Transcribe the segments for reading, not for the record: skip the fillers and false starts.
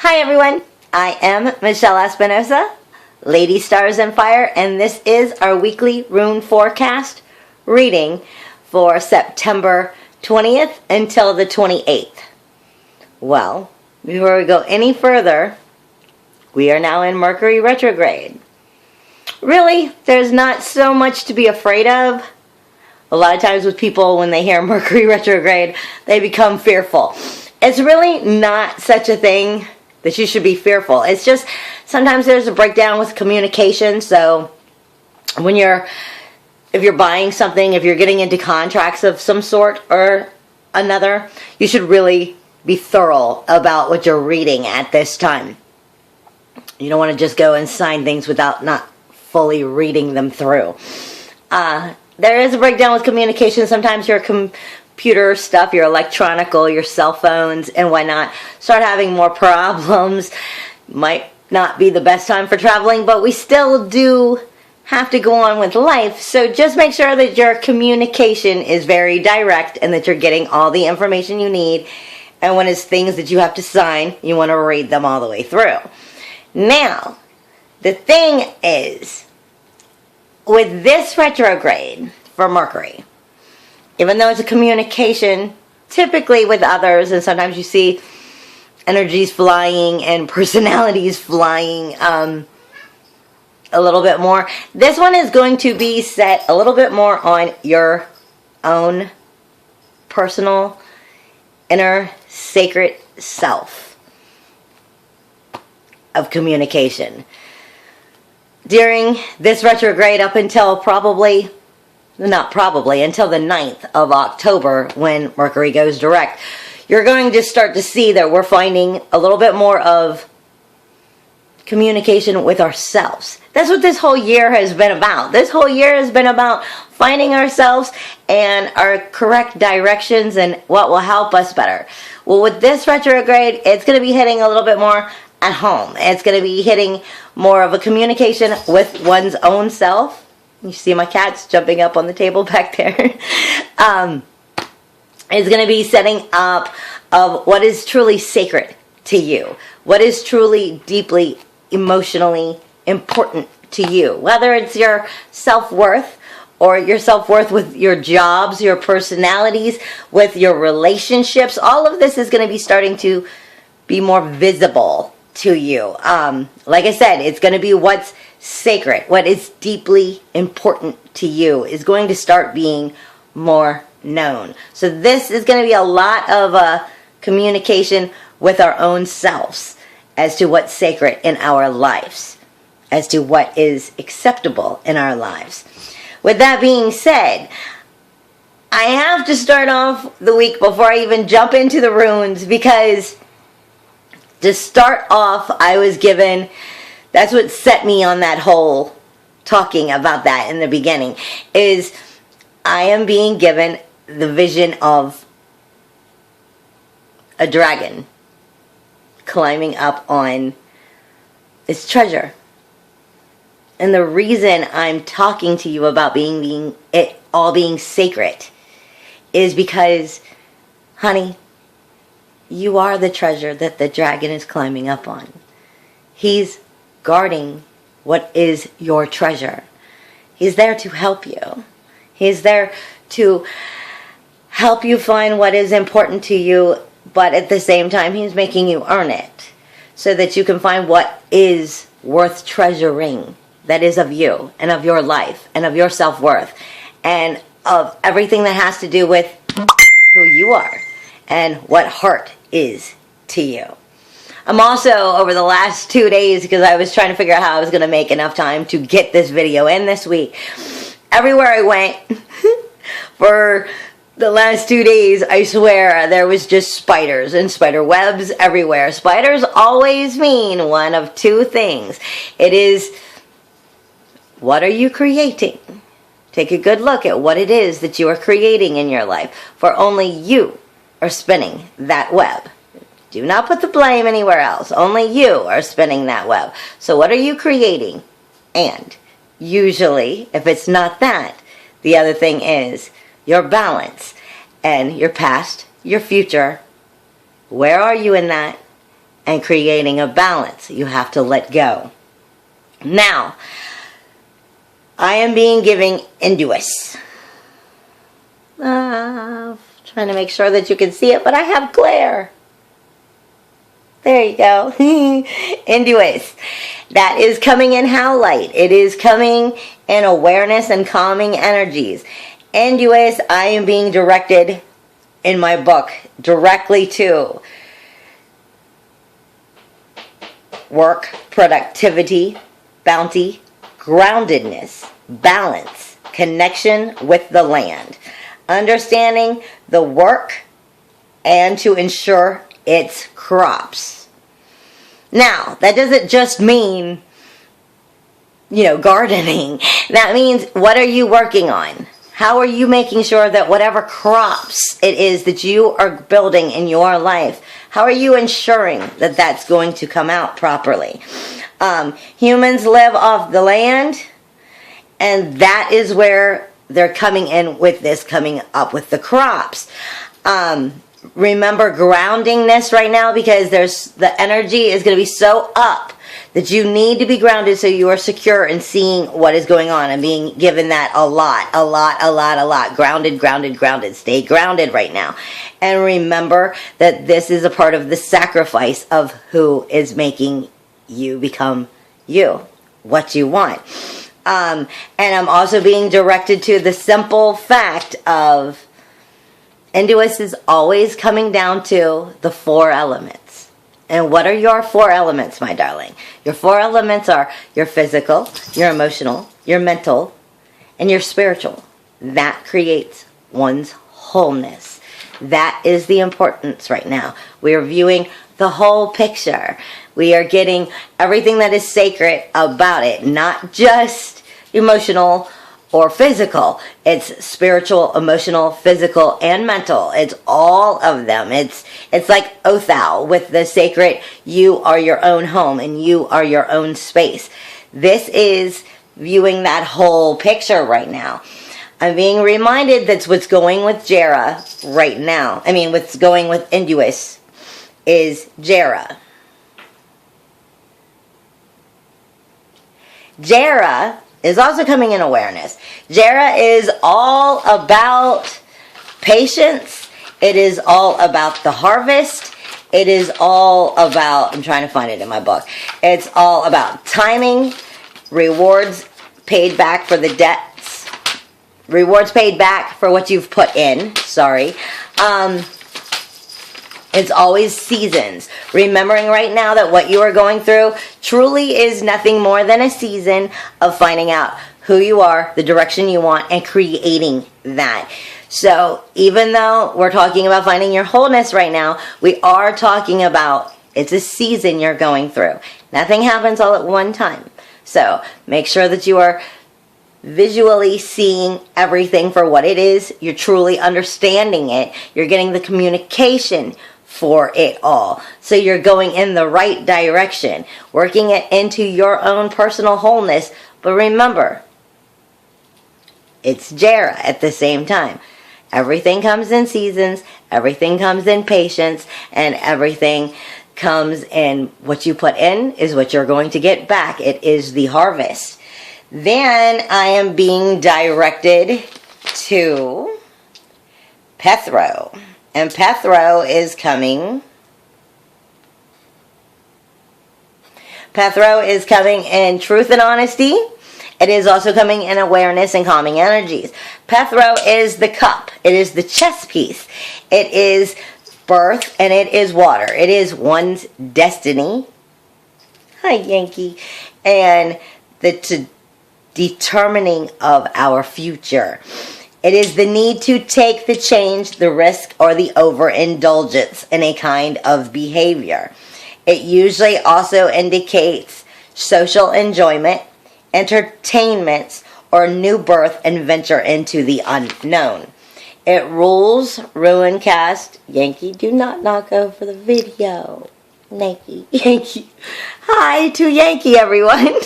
Hi everyone, I am Michelle Espinosa, Lady Stars and Fire, and this is our weekly rune forecast reading for September 20th until the 28th. Well, before we go any further, we are now in Mercury retrograde. Really, there's not so much to be afraid of. A lot of times with people, when they hear Mercury retrograde, they become fearful. It's really not such a thing that you should be fearful. It's just sometimes there's a breakdown with communication. So when if you're buying something, if you're getting into contracts of some sort or another, you should really be thorough about what you're reading at this time. You don't want to just go and sign things without not fully reading them through. There is a breakdown with communication. Sometimes your computer stuff, your electronical, your cell phones and whatnot start having more problems. Might not be the best time for traveling, but we still do have to go on with life. So just make sure that your communication is very direct and that you're getting all the information you need. And when it's things that you have to sign, you want to read them all the way through. Now, the thing is, with this retrograde for Mercury, even though it's a communication, typically with others, and sometimes you see energies flying and personalities flying a little bit more, this one is going to be set a little bit more on your own personal, inner, sacred self of communication. During this retrograde up until until the 9th of October when Mercury goes direct, you're going to start to see that we're finding a little bit more of communication with ourselves. That's what this whole year has been about. This whole year has been about finding ourselves and our correct directions and what will help us better. Well, with this retrograde, it's going to be hitting a little bit more at home. It's going to be hitting more of a communication with one's own self. You see my cats jumping up on the table back there. It's going to be setting up of what is truly sacred to you. What is truly deeply emotionally important to you. Whether it's your self-worth or your self-worth with your jobs, your personalities, with your relationships. All of this is going to be starting to be more visible to you. Like I said, it's going to be what's sacred, what is deeply important to you is going to start being more known. So this is going to be a lot of communication with our own selves as to what's sacred in our lives, as to what is acceptable in our lives. With that being said, I have to start off the week before I even jump into the runes, because to start off, I was given, that's what set me on that whole talking about that in the beginning, is I am being given the vision of a dragon climbing up on its treasure. And the reason I'm talking to you about it all being sacred is because, honey, you are the treasure that the dragon is climbing up on. He's guarding what is your treasure. He's there to help you. He's there to help you find what is important to you, but at the same time, he's making you earn it so that you can find what is worth treasuring, that is of you and of your life and of your self-worth and of everything that has to do with who you are and what heart is to you. I'm also, over the last 2 days, because I was trying to figure out how I was going to make enough time to get this video in this week, everywhere I went for the last 2 days, I swear, there was just spiders and spider webs everywhere. Spiders always mean one of two things. It is, what are you creating? Take a good look at what it is that you are creating in your life, for only you are spinning that web. Do not put the blame anywhere else. Only you are spinning that web. So what are you creating? And usually, if it's not that, the other thing is your balance and your past, your future. Where are you in that? and creating a balance. You have to let go. Now, I am being given Induous. Trying to make sure that you can see it, but I have glare. There you go. Induous. That is coming in Howlite. It is coming in awareness and calming energies. Induous, I am being directed in my book directly to work, productivity, bounty, groundedness, balance, connection with the land, understanding the work, and to ensure its crops. Now, that doesn't just mean, gardening. That means, what are you working on? How are you making sure that whatever crops it is that you are building in your life, how are you ensuring that that's going to come out properly? Humans live off the land, and that is where they're coming in with this, coming up with the crops. Remember groundingness right now, because the energy is going to be so up that you need to be grounded so you are secure in seeing what is going on and being given that a lot. Grounded. Stay grounded right now. And remember that this is a part of the sacrifice of who is making you become you, what you want. And I'm also being directed to the simple fact of Induous is always coming down to the 4 elements. And what are your 4 elements, my darling? Your 4 elements are your physical, your emotional, your mental, and your spiritual. That creates one's wholeness. That is the importance right now. We are viewing the whole picture. We are getting everything that is sacred about it, not just emotional or physical. It's spiritual, emotional, physical, and mental. It's all of them. It's like Othal with the sacred, you are your own home and you are your own space. This is viewing that whole picture right now. I'm being reminded that's what's going with Jera right now. What's going with Induous is Jera. Jera is also coming in awareness. Jera is all about patience. It is all about the harvest. It is all about, I'm trying to find it in my book. It's all about timing, rewards paid back for the debts, rewards paid back for what you've put in. Sorry. It's always seasons. Remembering right now that what you are going through truly is nothing more than a season of finding out who you are, the direction you want, and creating that. So even though we're talking about finding your wholeness right now, we are talking about it's a season you're going through. Nothing happens all at one time. So make sure that you are visually seeing everything for what it is. You're truly understanding it. You're getting the communication for it all. So you're going in the right direction, working it into your own personal wholeness. But remember, it's Jera at the same time. Everything comes in seasons, everything comes in patience, and everything comes in what you put in is what you're going to get back. It is the harvest. Then I am being directed to Pethro. And Pethro is coming. Pethro is coming in truth and honesty. It is also coming in awareness and calming energies. Pethro is the cup. It is the chess piece. It is birth and it is water. It is one's destiny. Hi, Yankee. And the determining of our future. It is the need to take the change, the risk, or the overindulgence in a kind of behavior. It usually also indicates social enjoyment, entertainments, or new birth and venture into the unknown. It rules Rune cast. Yankee, do not knock over the video. Yankee. Hi to Yankee, everyone.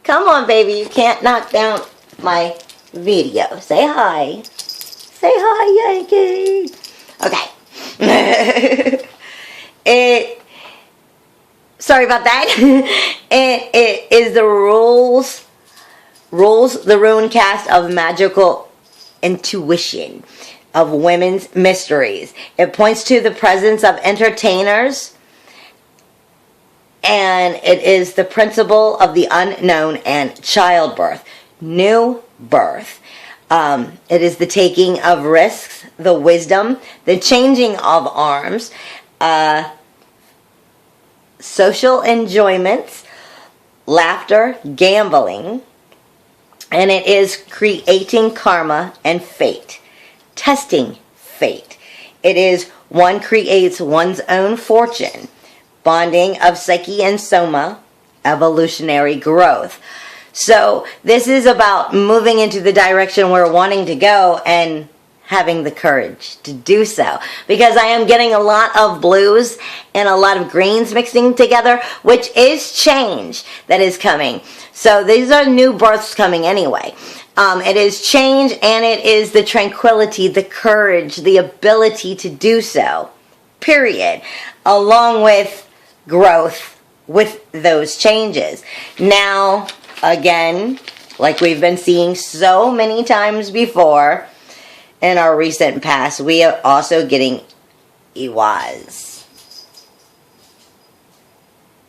Come on, baby. You can't knock down my video. Say hi. Say hi, Yankee. Okay. It Sorry about that. It is the rules the rune cast of magical intuition of women's mysteries. It points to the presence of entertainers, and it is the principle of the unknown and childbirth, new birth. It is the taking of risks, the wisdom, the changing of arms, social enjoyments, laughter, gambling, and it is creating karma and fate, testing fate. It is one creates one's own fortune, bonding of psyche and soma, evolutionary growth. So this is about moving into the direction we're wanting to go and having the courage to do so. Because I am getting a lot of blues and a lot of greens mixing together, which is change that is coming. So these are new births coming anyway. It is change, and it is the tranquility, the courage, the ability to do so, period, along with growth with those changes. Now, again, like we've been seeing so many times before in our recent past, we are also getting Iwas.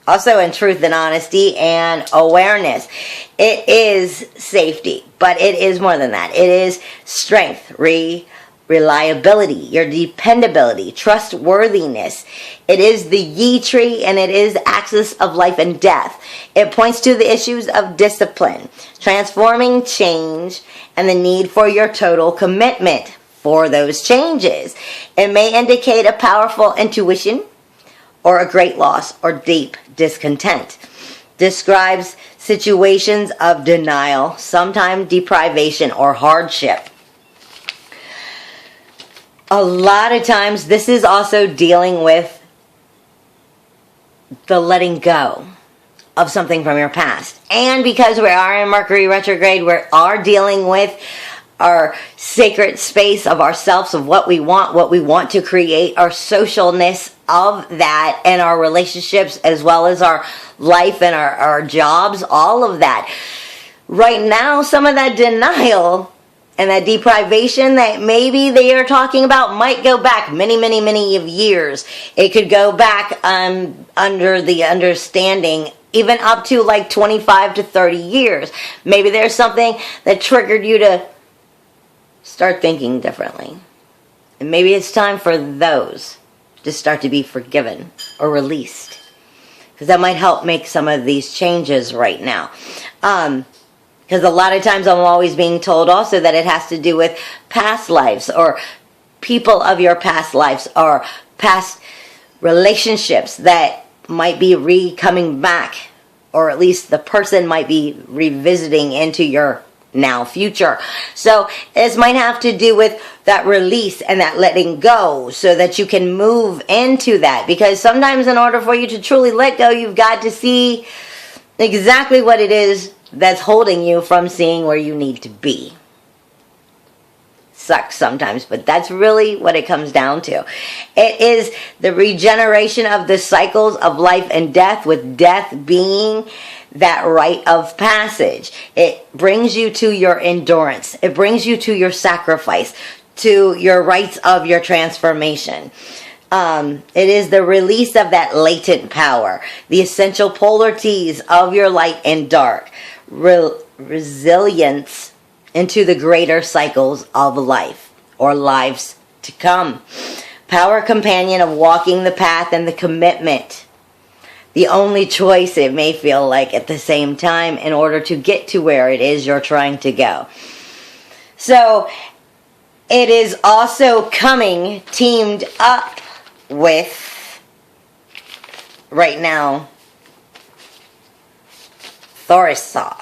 Also in truth and honesty and awareness. It is safety, but it is more than that. It is strength, reliability, your dependability, trustworthiness. It is the Yi tree, and it is the axis of life and death. It points to the issues of discipline, transforming change, and the need for your total commitment for those changes. It may indicate a powerful intuition or a great loss or deep discontent. Describes situations of denial, sometimes deprivation or hardship. A lot of times this is also dealing with the letting go of something from your past. And because we are in Mercury retrograde, we are dealing with our sacred space of ourselves, of what we want to create, our socialness of that, and our relationships, as well as our life and our jobs, all of that. Right now, some of that denial and that deprivation that maybe they are talking about might go back many of years. It could go back under the understanding even up to like 25 to 30 years. Maybe there's something that triggered you to start thinking differently. And maybe it's time for those to start to be forgiven or released. Because that might help make some of these changes right now. Because a lot of times I'm always being told also that it has to do with past lives or people of your past lives or past relationships that might be coming back, or at least the person might be revisiting into your now future. So this might have to do with that release and that letting go so that you can move into that. Because sometimes in order for you to truly let go, you've got to see exactly what it is that's holding you from seeing where you need to be. Sucks sometimes, but that's really what it comes down to. It is the regeneration of the cycles of life and death, with death being that rite of passage. It brings you to your endurance. It brings you to your sacrifice, to your rites of your transformation. It is the release of that latent power, the essential polarities of your light and dark, resilience into the greater cycles of life or lives to come. Power companion of walking the path and the commitment. The only choice, it may feel like, at the same time in order to get to where it is you're trying to go. So it is also coming teamed up with, right now, Thorsa.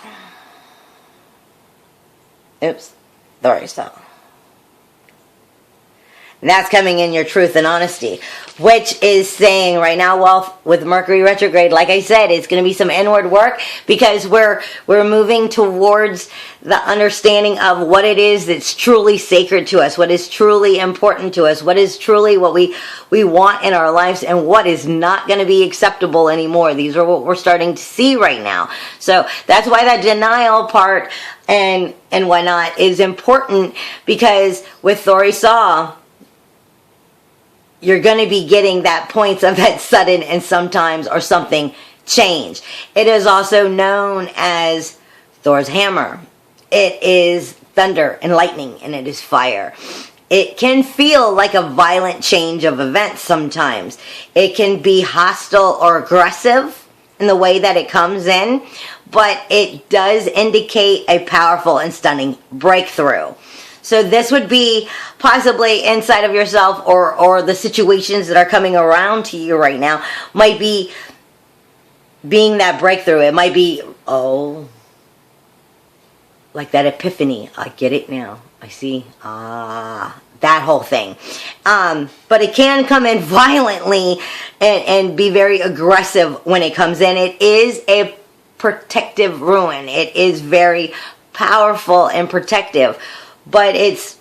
And that's coming in your truth and honesty, which is saying right now, well, with Mercury retrograde, like I said, it's going to be some inward work because we're moving towards the understanding of what it is that's truly sacred to us, what is truly important to us, what is truly what we want in our lives, and what is not going to be acceptable anymore. These are what we're starting to see right now. So that's why that denial part and whatnot is important, because with Thori Saw, you're going to be getting that points of that sudden and sometimes or something change. It is also known as Thor's hammer. It is thunder and lightning, and it is fire. It can feel like a violent change of events sometimes. It can be hostile or aggressive in the way that it comes in, but it does indicate a powerful and stunning breakthrough. So this would be possibly inside of yourself, or the situations that are coming around to you right now might be being that breakthrough. It might be, like that epiphany. I get it now. I see. That whole thing. But it can come in violently and be very aggressive when it comes in. It is a protective rune. It is very powerful and protective. But it's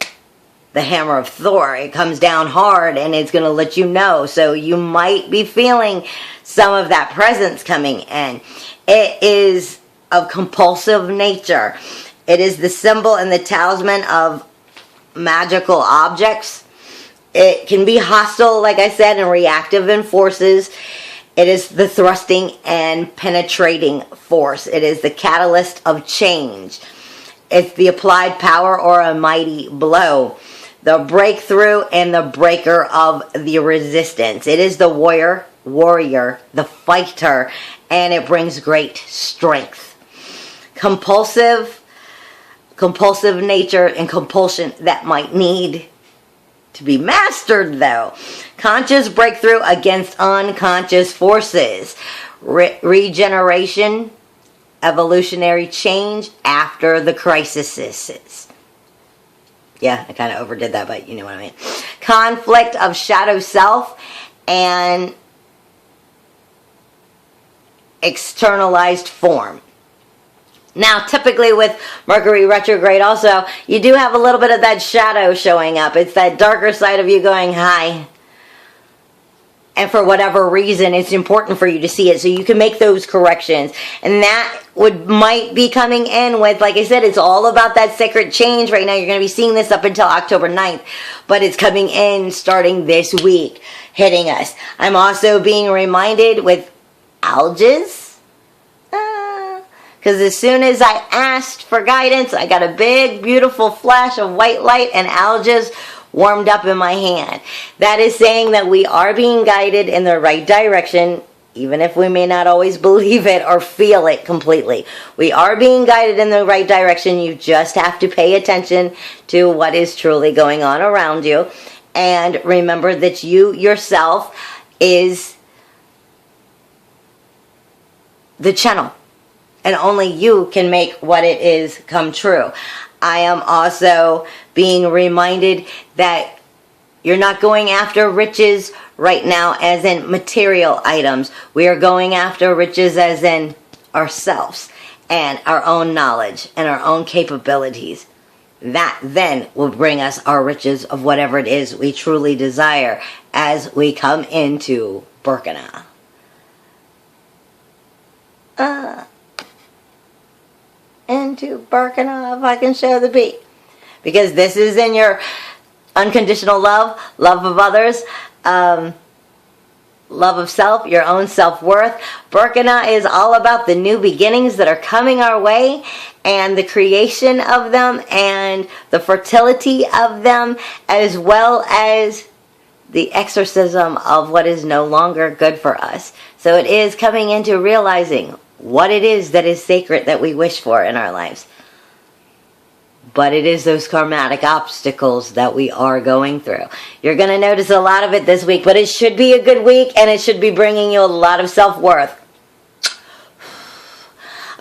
the hammer of Thor. It comes down hard and it's going to let you know. So you might be feeling some of that presence coming in. It is of compulsive nature. It is the symbol and the talisman of magical objects. It can be hostile, like I said, and reactive in forces. It is the thrusting and penetrating force. It is the catalyst of change. It's the applied power or a mighty blow. The breakthrough and the breaker of the resistance. It is the warrior, the fighter, and it brings great strength. Compulsive nature and compulsion that might need to be mastered, though. Conscious breakthrough against unconscious forces. Regeneration, evolutionary change after the crises. Yeah, I kind of overdid that, but you know what I mean. Conflict of shadow self and externalized form. Now, typically with Mercury retrograde also, you do have a little bit of that shadow showing up. It's that darker side of you going, hi. And for whatever reason, it's important for you to see it so you can make those corrections. And that might be coming in with, like I said, it's all about that sacred change right now. You're going to be seeing this up until October 9th. But it's coming in starting this week, hitting us. I'm also being reminded with algaes. Because as soon as I asked for guidance, I got a big, beautiful flash of white light and algaes warmed up in my hand. That is saying that we are being guided in the right direction, even if we may not always believe it or feel it completely. We are being guided in the right direction. You just have to pay attention to what is truly going on around you. And remember that you yourself is the channel. And only you can make what it is come true. I am also being reminded that you're not going after riches right now as in material items. We are going after riches as in ourselves and our own knowledge and our own capabilities. That then will bring us our riches of whatever it is we truly desire as we come into Birkenau. Into Birkenau, if I can show the beat. Because this is in your unconditional love of others, love of self, your own self-worth. Birkenau is all about the new beginnings that are coming our way and the creation of them and the fertility of them, as well as the exorcism of what is no longer good for us. So it is coming into realizing what it is that is sacred that we wish for in our lives. But it is those karmatic obstacles that we are going through. You're going to notice a lot of it this week, but it should be a good week and it should be bringing you a lot of self-worth.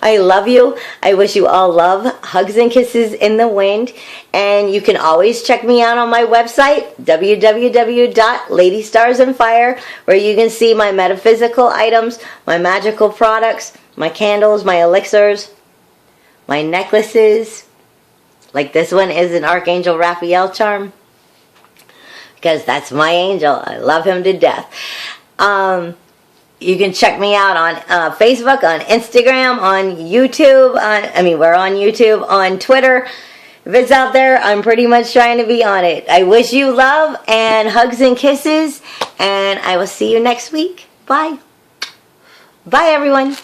I love you. I wish you all love. Hugs and Kisses in the Wind. And you can always check me out on my website, www.ladystarsandfire, where you can see my metaphysical items, my magical products, my candles, my elixirs, my necklaces. Like this one is an Archangel Raphael charm, because that's my angel. I love him to death. You can check me out on Facebook, on Instagram, on YouTube. We're on YouTube, on Twitter. If it's out there, I'm pretty much trying to be on it. I wish you love and hugs and kisses, and I will see you next week. Bye. Bye, everyone.